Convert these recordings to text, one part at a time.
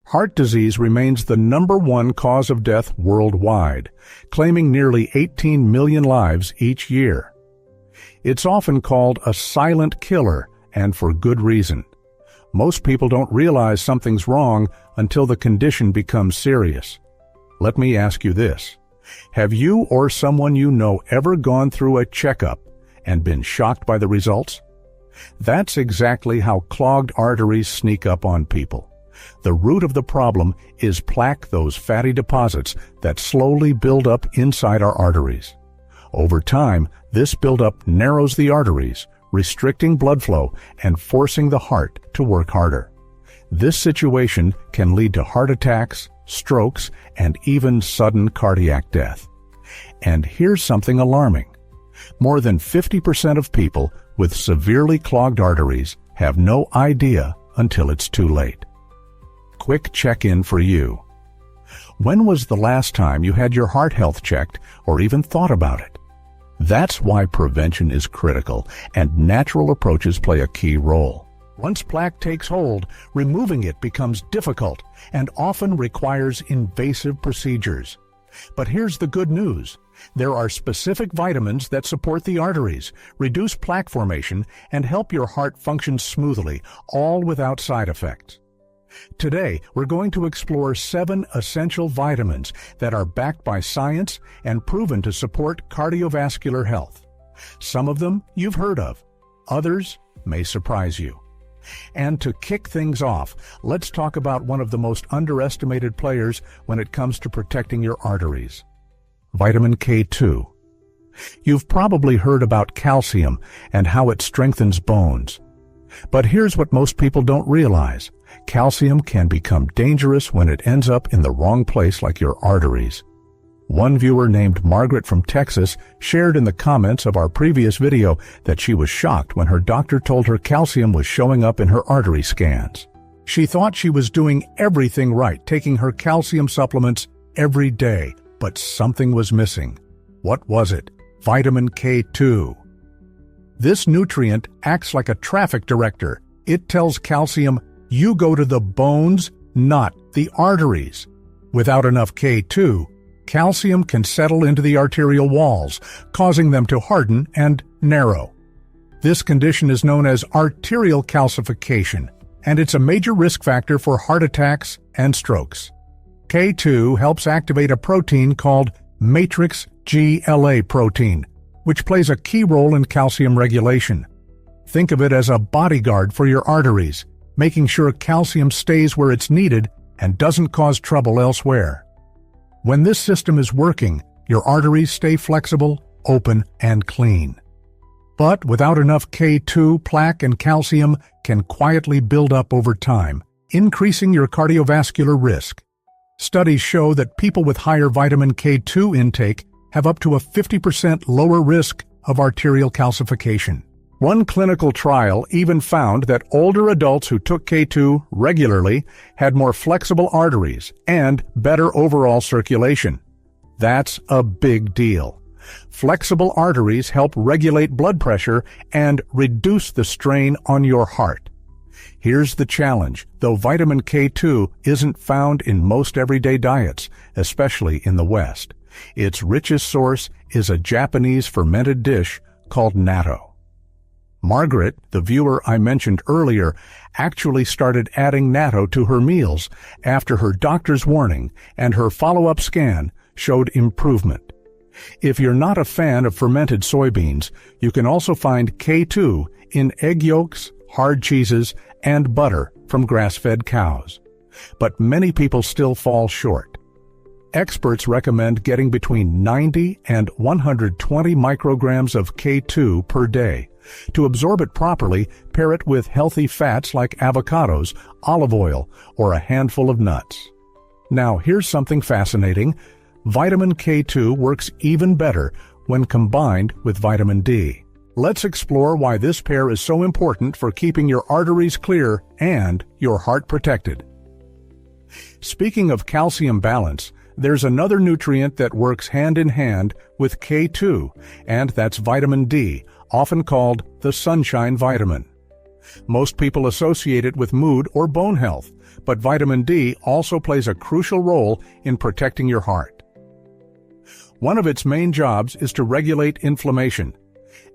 Heart disease remains the #1 cause of death worldwide, claiming nearly 18 million lives each year. It's often called a silent killer, and for good reason. Most people don't realize something's wrong until the condition becomes serious. Let me ask you this. Have you or someone you know ever gone through a checkup and been shocked by the results? That's exactly how clogged arteries sneak up on people. The root of the problem is plaque, those fatty deposits that slowly build up inside our arteries. Over time, this buildup narrows the arteries, restricting blood flow and forcing the heart to work harder. This situation can lead to heart attacks, strokes, and even sudden cardiac death. And here's something alarming. More than 50% of people with severely clogged arteries have no idea until it's too late. Quick check-in for you. When was the last time you had your heart health checked or even thought about it? That's why prevention is critical, and natural approaches play a key role. Once plaque takes hold, removing it becomes difficult and often requires invasive procedures. But here's the good news. There are specific vitamins that support the arteries, reduce plaque formation, and help your heart function smoothly, all without side effects. Today, we're going to explore 7 essential vitamins that are backed by science and proven to support cardiovascular health. Some of them you've heard of. Others may surprise you. And to kick things off, let's talk about one of the most underestimated players when it comes to protecting your arteries. Vitamin K2. You've probably heard about calcium and how it strengthens bones. But here's what most people don't realize. Calcium can become dangerous when it ends up in the wrong place, like your arteries. One viewer named Margaret from Texas shared in the comments of our previous video that she was shocked when her doctor told her calcium was showing up in her artery scans. She thought she was doing everything right, taking her calcium supplements every day, but something was missing. What was it? Vitamin K2. This nutrient acts like a traffic director. It tells calcium, you go to the bones, not the arteries. Without enough K2, calcium can settle into the arterial walls, causing them to harden and narrow. This condition is known as arterial calcification, and it's a major risk factor for heart attacks and strokes. K2 helps activate a protein called matrix GLA protein, which plays a key role in calcium regulation. Think of it as a bodyguard for your arteries, making sure calcium stays where it's needed and doesn't cause trouble elsewhere. When this system is working, your arteries stay flexible, open, and clean. But without enough K2, plaque and calcium can quietly build up over time, increasing your cardiovascular risk. Studies show that people with higher vitamin K2 intake have up to a 50% lower risk of arterial calcification. One clinical trial even found that older adults who took K2 regularly had more flexible arteries and better overall circulation. That's a big deal. Flexible arteries help regulate blood pressure and reduce the strain on your heart. Here's the challenge. Though vitamin K2 isn't found in most everyday diets, especially in the West, its richest source is a Japanese fermented dish called natto. Margaret, the viewer I mentioned earlier, actually started adding natto to her meals after her doctor's warning, and her follow-up scan showed improvement. If you're not a fan of fermented soybeans, you can also find K2 in egg yolks, hard cheeses, and butter from grass-fed cows. But many people still fall short. Experts recommend getting between 90 and 120 micrograms of K2 per day. To absorb it properly, pair it with healthy fats like avocados, olive oil, or a handful of nuts. Now, here's something fascinating. Vitamin K2 works even better when combined with vitamin D. Let's explore why this pair is so important for keeping your arteries clear and your heart protected. Speaking of calcium balance, there's another nutrient that works hand in hand with K2, and that's vitamin D, often called the sunshine vitamin. Most people associate it with mood or bone health, but vitamin D also plays a crucial role in protecting your heart. One of its main jobs is to regulate inflammation,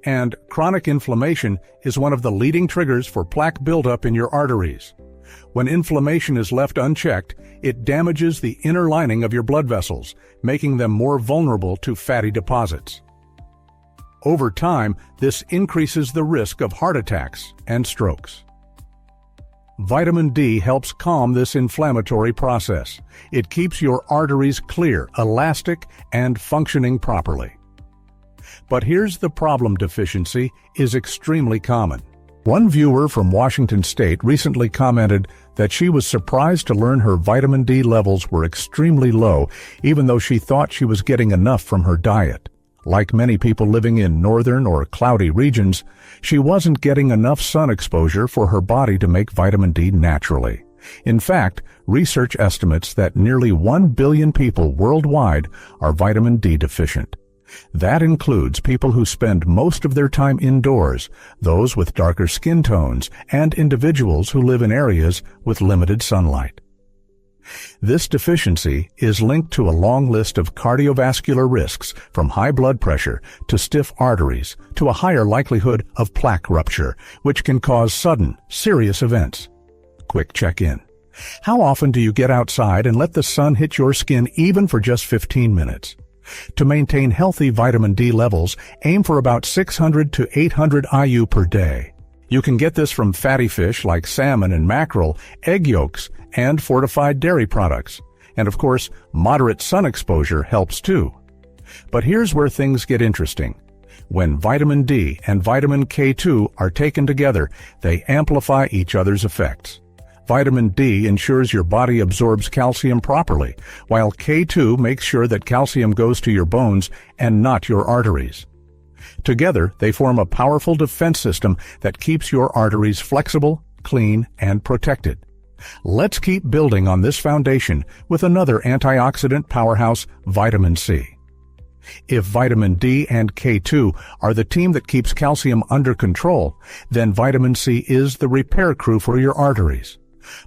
and chronic inflammation is one of the leading triggers for plaque buildup in your arteries. When inflammation is left unchecked, it damages the inner lining of your blood vessels, making them more vulnerable to fatty deposits. Over time, this increases the risk of heart attacks and strokes. Vitamin D helps calm this inflammatory process. It keeps your arteries clear, elastic, and functioning properly. But here's the problem: deficiency is extremely common. One viewer from Washington State recently commented that she was surprised to learn her vitamin D levels were extremely low, even though she thought she was getting enough from her diet. Like many people living in northern or cloudy regions, she wasn't getting enough sun exposure for her body to make vitamin D naturally. In fact, research estimates that nearly 1 billion people worldwide are vitamin D deficient. That includes people who spend most of their time indoors, those with darker skin tones, and individuals who live in areas with limited sunlight. This deficiency is linked to a long list of cardiovascular risks, from high blood pressure to stiff arteries to a higher likelihood of plaque rupture, which can cause sudden, serious events. Quick check-in. How often do you get outside and let the sun hit your skin even for just 15 minutes? To maintain healthy vitamin D levels, aim for about 600 to 800 IU per day. You can get this from fatty fish like salmon and mackerel, egg yolks, and fortified dairy products. And of course, moderate sun exposure helps too. But here's where things get interesting. When vitamin D and vitamin K2 are taken together, they amplify each other's effects. Vitamin D ensures your body absorbs calcium properly, while K2 makes sure that calcium goes to your bones and not your arteries. Together, they form a powerful defense system that keeps your arteries flexible, clean, and protected. Let's keep building on this foundation with another antioxidant powerhouse, vitamin C. If vitamin D and K2 are the team that keeps calcium under control, then vitamin C is the repair crew for your arteries.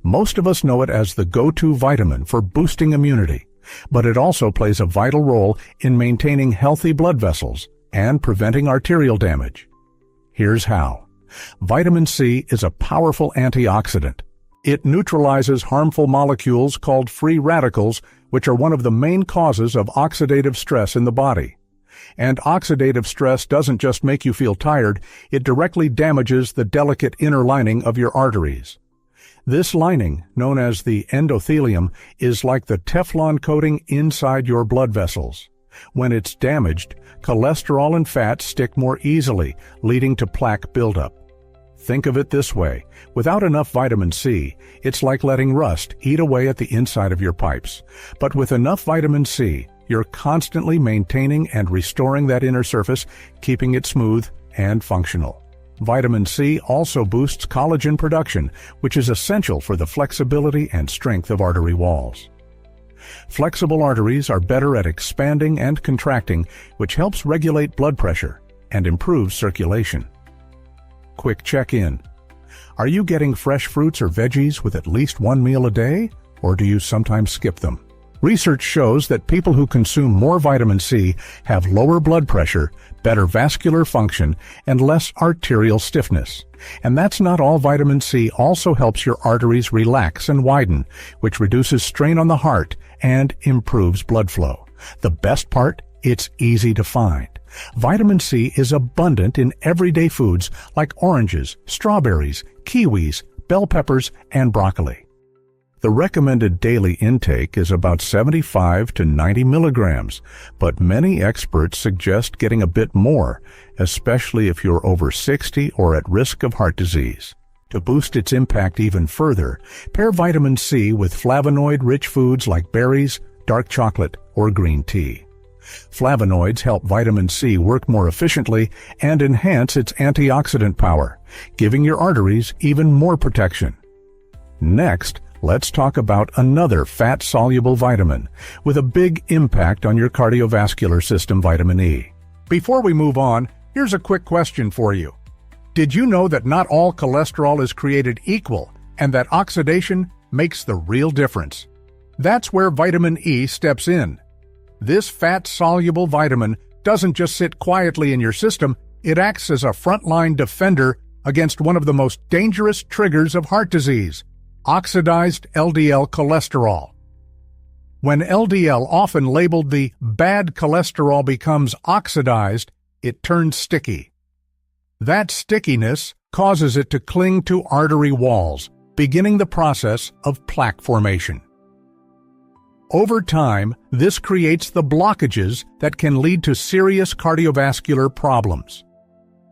Most of us know it as the go-to vitamin for boosting immunity, but it also plays a vital role in maintaining healthy blood vessels and preventing arterial damage. Here's how. Vitamin C is a powerful antioxidant. It neutralizes harmful molecules called free radicals, which are one of the main causes of oxidative stress in the body. And oxidative stress doesn't just make you feel tired, it directly damages the delicate inner lining of your arteries. This lining, known as the endothelium, is like the Teflon coating inside your blood vessels. When it's damaged, cholesterol and fat stick more easily, leading to plaque buildup. Think of it this way. Without enough vitamin C, it's like letting rust eat away at the inside of your pipes. But with enough vitamin C, you're constantly maintaining and restoring that inner surface, keeping it smooth and functional. Vitamin C also boosts collagen production, which is essential for the flexibility and strength of artery walls. Flexible arteries are better at expanding and contracting, which helps regulate blood pressure and improves circulation. Quick check-in. Are you getting fresh fruits or veggies with at least one meal a day, or do you sometimes skip them? Research shows that people who consume more vitamin C have lower blood pressure, better vascular function, and less arterial stiffness. And that's not all. Vitamin C also helps your arteries relax and widen, which reduces strain on the heart and improves blood flow. The best part? It's easy to find. Vitamin C is abundant in everyday foods like oranges, strawberries, kiwis, bell peppers, and broccoli. The recommended daily intake is about 75 to 90 milligrams, but many experts suggest getting a bit more, especially if you're over 60 or at risk of heart disease. To boost its impact even further, pair vitamin C with flavonoid-rich foods like berries, dark chocolate, or green tea. Flavonoids help vitamin C work more efficiently and enhance its antioxidant power, giving your arteries even more protection. Next, let's talk about another fat-soluble vitamin with a big impact on your cardiovascular system, vitamin E. Before we move on, here's a quick question for you. Did you know that not all cholesterol is created equal and that oxidation makes the real difference. That's where vitamin E steps in. This fat-soluble vitamin doesn't just sit quietly in your system, it acts as a frontline defender against one of the most dangerous triggers of heart disease, oxidized LDL cholesterol. When LDL, often labeled the bad cholesterol, becomes oxidized, it turns sticky. That stickiness causes it to cling to artery walls, beginning the process of plaque formation. Over time, this creates the blockages that can lead to serious cardiovascular problems.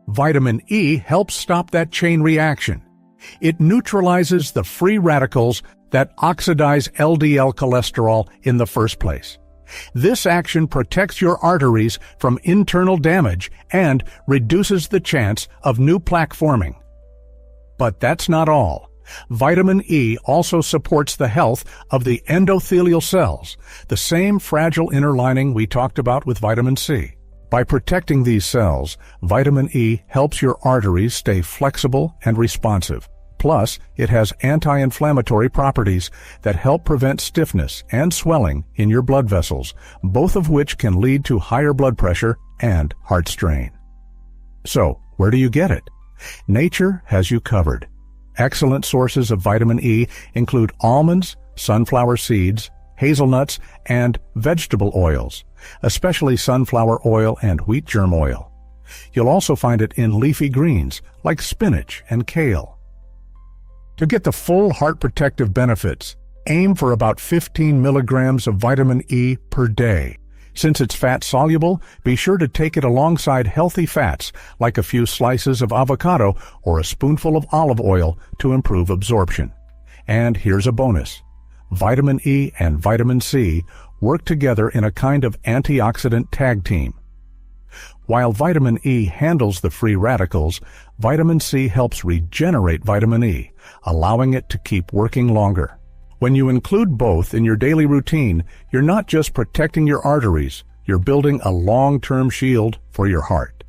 Vitamin E helps stop that chain reaction. It neutralizes the free radicals that oxidize LDL cholesterol in the first place. This action protects your arteries from internal damage and reduces the chance of new plaque forming. But that's not all. Vitamin E also supports the health of the endothelial cells, the same fragile inner lining we talked about with vitamin C. By protecting these cells, vitamin E helps your arteries stay flexible and responsive. Plus, it has anti-inflammatory properties that help prevent stiffness and swelling in your blood vessels, both of which can lead to higher blood pressure and heart strain. So, where do you get it? Nature has you covered. Excellent sources of vitamin E include almonds, sunflower seeds, hazelnuts, and vegetable oils, especially sunflower oil and wheat germ oil. You'll also find it in leafy greens like spinach and kale. To get the full heart protective benefits, aim for about 15 milligrams of vitamin E per day. Since it's fat-soluble, be sure to take it alongside healthy fats like a few slices of avocado or a spoonful of olive oil to improve absorption. And here's a bonus. Vitamin E and vitamin C work together in a kind of antioxidant tag team. While vitamin E handles the free radicals, vitamin C helps regenerate vitamin E, allowing it to keep working longer. When you include both in your daily routine, you're not just protecting your arteries, you're building a long-term shield for your heart.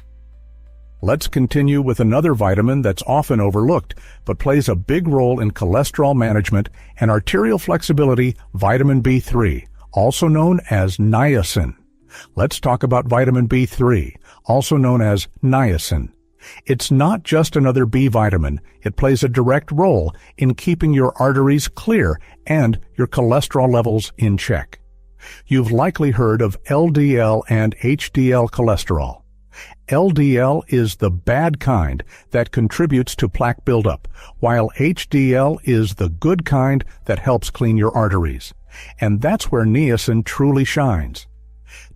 Let's continue with another vitamin that's often overlooked, but plays a big role in cholesterol management and arterial flexibility, vitamin B3, also known as niacin. Let's talk about vitamin B3, also known as niacin. It's not just another B vitamin. It plays a direct role in keeping your arteries clear and your cholesterol levels in check. You've likely heard of LDL and HDL cholesterol. LDL is the bad kind that contributes to plaque buildup, while HDL is the good kind that helps clean your arteries. And that's where niacin truly shines.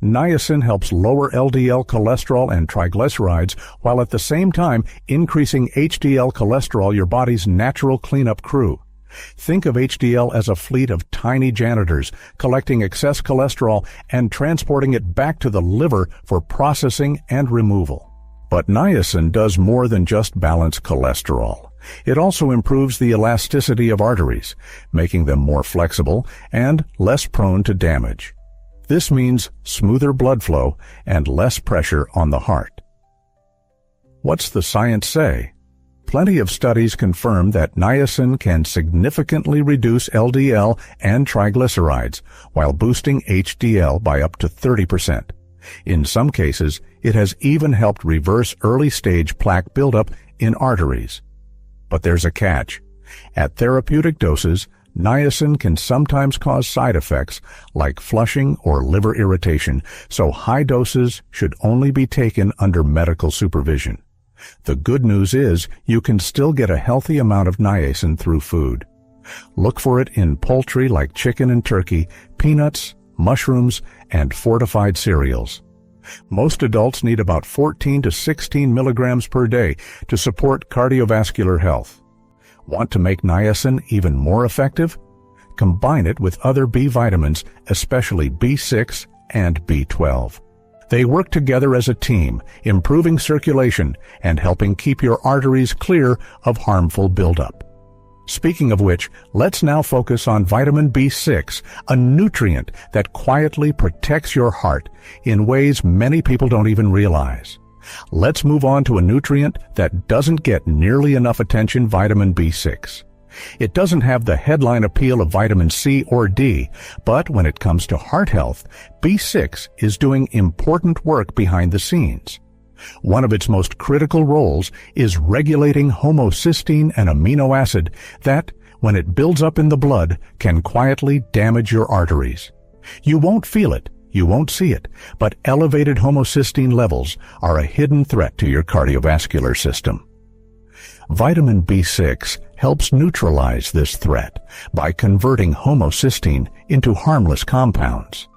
Niacin helps lower LDL cholesterol and triglycerides while at the same time increasing HDL cholesterol, your body's natural cleanup crew. Think of HDL as a fleet of tiny janitors collecting excess cholesterol and transporting it back to the liver for processing and removal. But niacin does more than just balance cholesterol. It also improves the elasticity of arteries, making them more flexible and less prone to damage. This means smoother blood flow and less pressure on the heart. What's the science say? Plenty of studies confirm that niacin can significantly reduce LDL and triglycerides while boosting HDL by up to 30%. In some cases, it has even helped reverse early-stage plaque buildup in arteries. But there's a catch. At therapeutic doses, niacin can sometimes cause side effects like flushing or liver irritation, so high doses should only be taken under medical supervision. The good news is you can still get a healthy amount of niacin through food. Look for it in poultry like chicken and turkey, peanuts, mushrooms, and fortified cereals. Most adults need about 14 to 16 milligrams per day to support cardiovascular health. Want to make niacin even more effective? Combine it with other B vitamins, especially B6 and B12. They work together as a team, improving circulation and helping keep your arteries clear of harmful buildup. Speaking of which, let's now focus on vitamin B6, a nutrient that quietly protects your heart in ways many people don't even realize. Let's move on to a nutrient that doesn't get nearly enough attention, vitamin B6. It doesn't have the headline appeal of vitamin C or D, but when it comes to heart health, B6 is doing important work behind the scenes. One of its most critical roles is regulating homocysteine, an amino acid that, when it builds up in the blood, can quietly damage your arteries. You won't feel it, you won't see it, but elevated homocysteine levels are a hidden threat to your cardiovascular system. Vitamin B6 helps neutralize this threat by converting homocysteine into harmless compounds.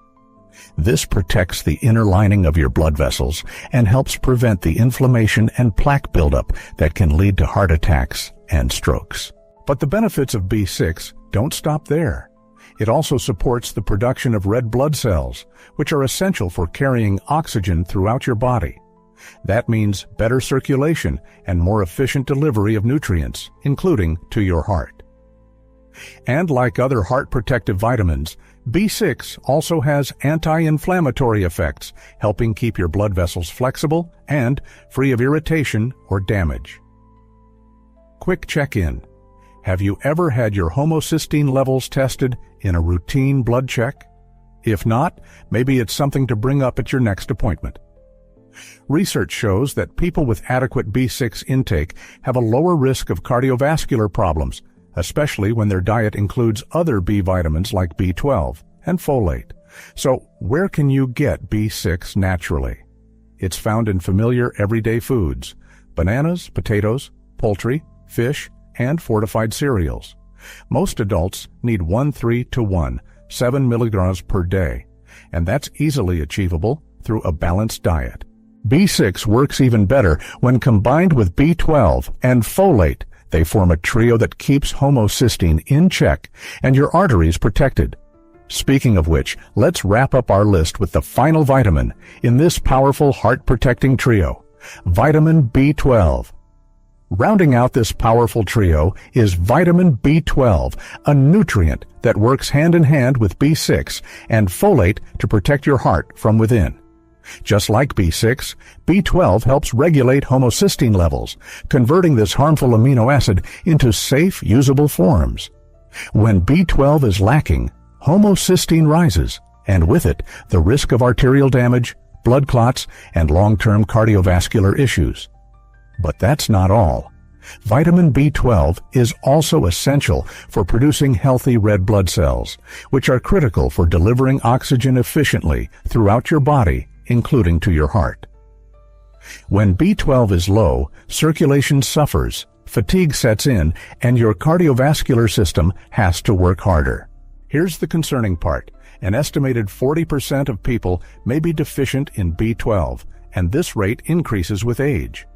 This protects the inner lining of your blood vessels and helps prevent the inflammation and plaque buildup that can lead to heart attacks and strokes. But the benefits of B6 don't stop there. It also supports the production of red blood cells, which are essential for carrying oxygen throughout your body. That means better circulation and more efficient delivery of nutrients, including to your heart. And like other heart protective vitamins, B6 also has anti-inflammatory effects, helping keep your blood vessels flexible and free of irritation or damage. Quick check-in. Have you ever had your homocysteine levels tested in a routine blood check? If not, maybe it's something to bring up at your next appointment. Research shows that people with adequate B6 intake have a lower risk of cardiovascular problems, especially when their diet includes other B vitamins like B12 and folate. So, where can you get B6 naturally? It's found in familiar everyday foods: bananas, potatoes, poultry, fish, and fortified cereals. Most adults need 1:3:1, 7 milligrams per day, and that's easily achievable through a balanced diet. B6 works even better when combined with B12 and folate. They form a trio that keeps homocysteine in check and your arteries protected. Speaking of which, let's wrap up our list with the final vitamin in this powerful heart-protecting trio: vitamin B12. Rounding out this powerful trio is vitamin B12, a nutrient that works hand in hand with B6 and folate to protect your heart from within. Just like B6, B12 helps regulate homocysteine levels, converting this harmful amino acid into safe, usable forms. When B12 is lacking, homocysteine rises, and with it, the risk of arterial damage, blood clots, and long-term cardiovascular issues. But that's not all. Vitamin B12 is also essential for producing healthy red blood cells, which are critical for delivering oxygen efficiently throughout your body, including to your heart. When B12 is low, circulation suffers, fatigue sets in, and your cardiovascular system has to work harder. Here's the concerning part. An estimated 40% of people may be deficient in B12, and this rate increases with age.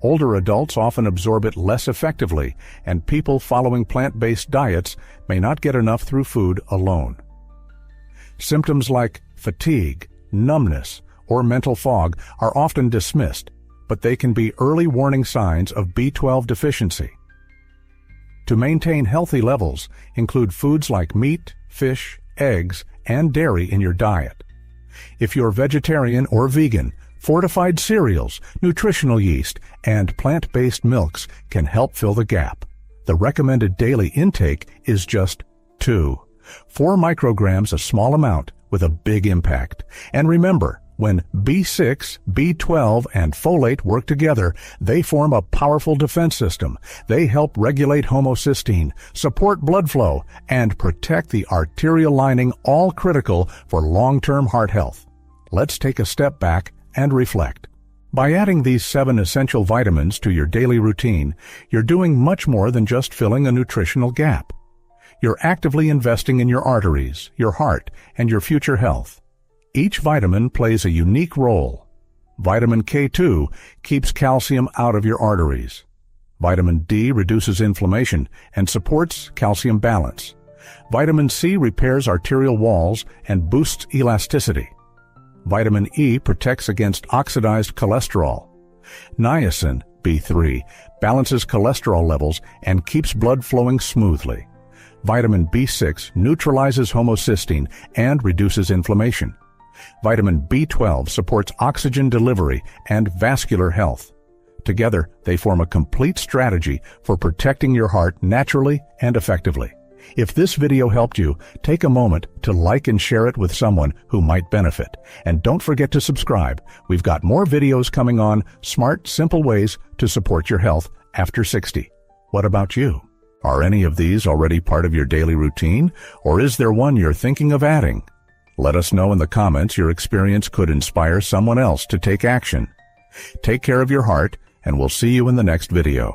Older adults often absorb it less effectively, and people following plant-based diets may not get enough through food alone. Symptoms like fatigue, numbness, or mental fog are often dismissed, but they can be early warning signs of B12 deficiency. To maintain healthy levels, include foods like meat, fish, eggs, and dairy in your diet. If you're vegetarian or vegan, fortified cereals, nutritional yeast, and plant-based milks can help fill the gap. The recommended daily intake is just 4 micrograms, a small amount with a big impact. And remember, when B6, B12, and folate work together, they form a powerful defense system. They help regulate homocysteine, support blood flow, and protect the arterial lining, all critical for long-term heart health. Let's take a step back and reflect. By adding these 7 essential vitamins to your daily routine, you're doing much more than just filling a nutritional gap. You're actively investing in your arteries, your heart, and your future health. Each vitamin plays a unique role. Vitamin K2 keeps calcium out of your arteries. Vitamin D reduces inflammation and supports calcium balance. Vitamin C repairs arterial walls and boosts elasticity. Vitamin E protects against oxidized cholesterol. Niacin B3 balances cholesterol levels and keeps blood flowing smoothly. Vitamin B6 neutralizes homocysteine and reduces inflammation. Vitamin B12 supports oxygen delivery and vascular health. Together, they form a complete strategy for protecting your heart naturally and effectively. If this video helped you, take a moment to like and share it with someone who might benefit. And don't forget to subscribe. We've got more videos coming on smart, simple ways to support your health after 60. What about you? Are any of these already part of your daily routine, or is there one you're thinking of adding? Let us know in the comments. Your experience could inspire someone else to take action. Take care of your heart, and we'll see you in the next video.